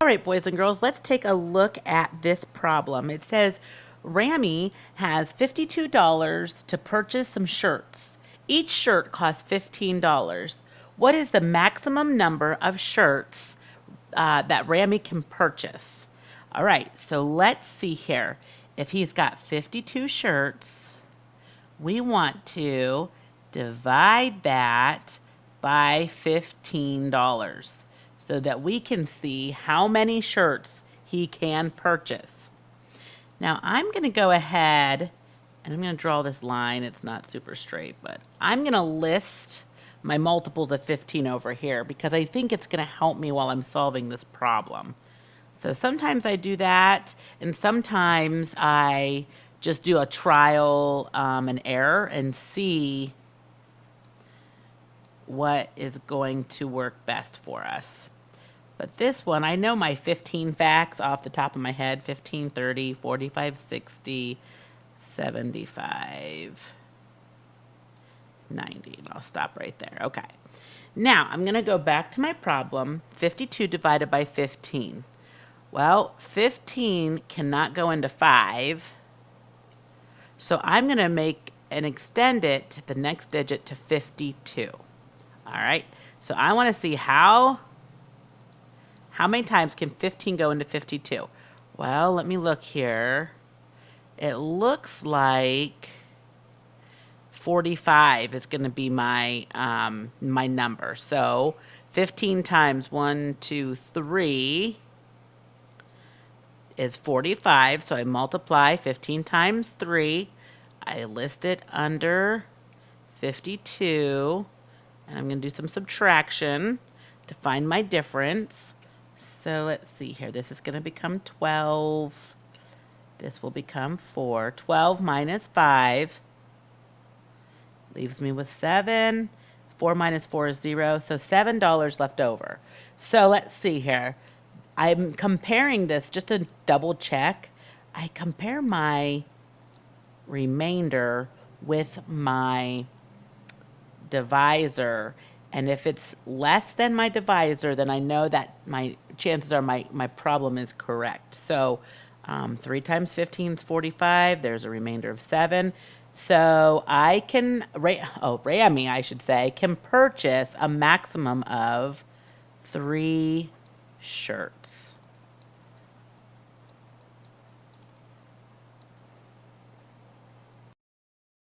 All right, boys and girls, let's take a look at this problem. It says Rami has $52 to purchase some shirts. Each shirt costs $15. What is the maximum number of shirts that Rami can purchase? All right, so let's see here. If he's got 52 shirts, we want to divide that by $15 so that we can see how many shirts he can purchase. Now I'm going to go ahead and I'm going to draw this line. It's not super straight, but I'm going to list my multiples of 15 over here because I think it's going to help me while I'm solving this problem. So sometimes I do that, and sometimes I just do a trial and error and see what is going to work best for us. But this one, I know my 15 facts off the top of my head: 15, 30, 45, 60, 75, 90. And I'll stop right there. Okay. Now I'm going to go back to my problem. 52 divided by 15. Well, 15 cannot go into 5. So I'm going to make and extend it to the next digit to 52. All right. So I want to see how many times can 15 go into 52? Well, let me look here. It looks like 45 is going to be my my number. So 15 times 1, 2, 3 is 45. So I multiply 15 times 3. I list it under 52. And I'm going to do some subtraction to find my difference. So let's see here. This is going to become 12. This will become 4. 12 minus 5 leaves me with 7. 4 minus 4 is 0. So $7 left over. So let's see here. I'm comparing this just to double check. I compare my remainder with my divisor, and if it's less than my divisor, then I know that my chances are my problem is correct. So 3 times 15 is 45. There's a remainder of 7. So I can, Rami, I should say, can purchase a maximum of 3 shirts.